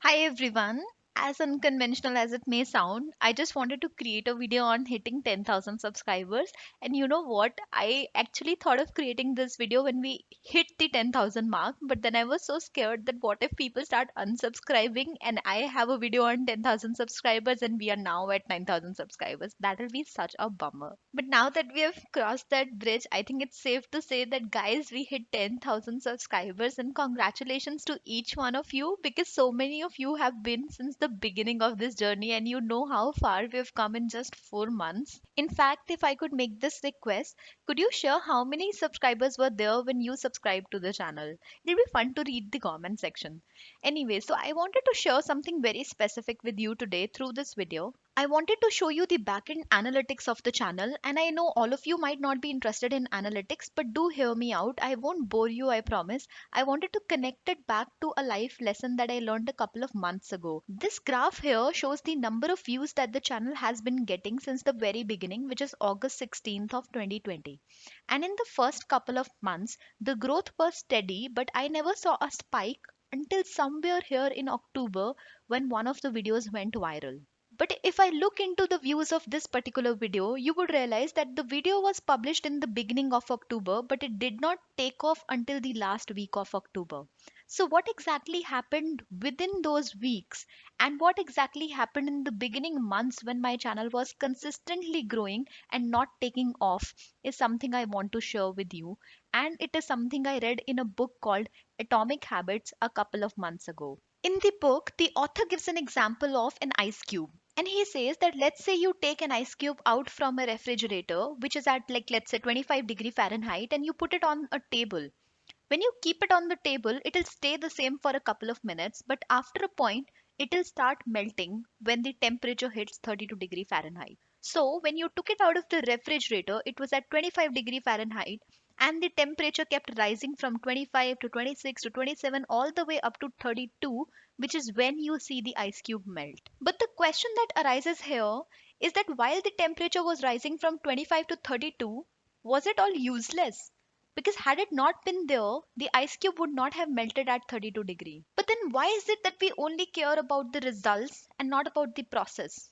Hi everyone. As unconventional as it may sound, I just wanted to create a video on hitting 10,000 subscribers. And you know what? I actually thought of creating this video when we hit the 10,000 mark, but then I was so scared that what if people start unsubscribing and I have a video on 10,000 subscribers and we are now at 9,000 subscribers? That will be such a bummer. But now that we have crossed that bridge, I think it's safe to say that guys, we hit 10,000 subscribers and congratulations to each one of you because so many of you have been since the beginning of this journey and you know how far we have come in just 4 months. In fact, if I could make this request, could you share how many subscribers were there when you subscribed to the channel? It'll be fun to read the comment section. Anyway, so I wanted to share something very specific with you today through this video. I wanted to show you the backend analytics of the channel, and I know all of you might not be interested in analytics, but do hear me out. I won't bore you, I promise. I wanted to connect it back to a life lesson that I learned a couple of months ago. This graph here shows the number of views that the channel has been getting since the very beginning, which is August 16th of 2020. And in the first couple of months, the growth was steady, but I never saw a spike until somewhere here in October when one of the videos went viral. But if I look into the views of this particular video, you would realize that the video was published in the beginning of October, but it did not take off until the last week of October. So, what exactly happened within those weeks, and what exactly happened in the beginning months when my channel was consistently growing and not taking off, is something I want to share with you. And it is something I read in a book called Atomic Habits a couple of months ago. In the book, the author gives an example of an ice cube. And he says that let's say you take an ice cube out from a refrigerator, which is at like let's say 25-degree Fahrenheit, and you put it on a table. When you keep it on the table, it'll stay the same for a couple of minutes, but after a point, it'll start melting when the temperature hits 32-degree Fahrenheit. So, when you took it out of the refrigerator, it was at 25-degree Fahrenheit, and the temperature kept rising from 25 to 26 to 27 all the way up to 32, which is when you see the ice cube melt. But the question that arises here is that while the temperature was rising from 25 to 32, was it all useless? Because had it not been there, the ice cube would not have melted at 32 degree. But then why is it that we only care about the results and not about the process?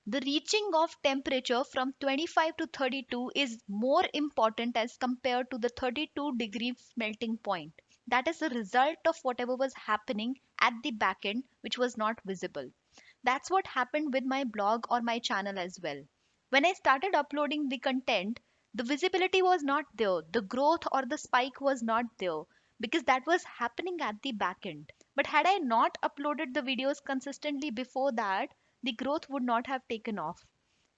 The reaching of temperature from 25 to 32 is more important as compared to the 32-degree melting point. That is the result of whatever was happening at the back end, which was not visible. That's what happened with my blog or my channel as well. When I started uploading the content, the visibility was not there, the growth or the spike was not there because that was happening at the back end. But had I not uploaded the videos consistently before that, the growth would not have taken off.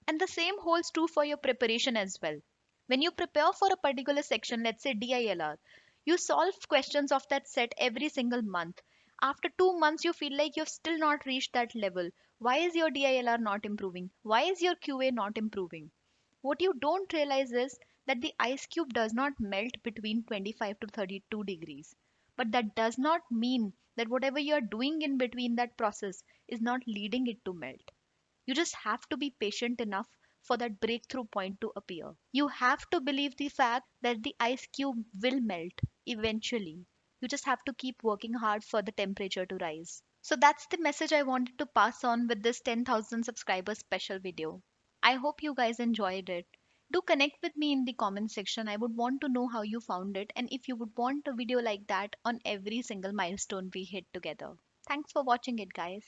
And the same holds true for your preparation as well. When you prepare for a particular section, let's say DILR, you solve questions of that set every single month. After 2 months, you feel like you've still not reached that level. Why is your DILR not improving? Why is your QA not improving? What you don't realize is that the ice cube does not melt between 25 to 32 degrees. But that does not mean that whatever you are doing in between that process is not leading it to melt. You just have to be patient enough for that breakthrough point to appear. You have to believe the fact that the ice cube will melt eventually. You just have to keep working hard for the temperature to rise. So that's the message I wanted to pass on with this 10,000 subscribers special video. I hope you guys enjoyed it. Do connect with me in the comment section. I would want to know how you found it and if you would want a video like that on every single milestone we hit together. Thanks for watching it, guys.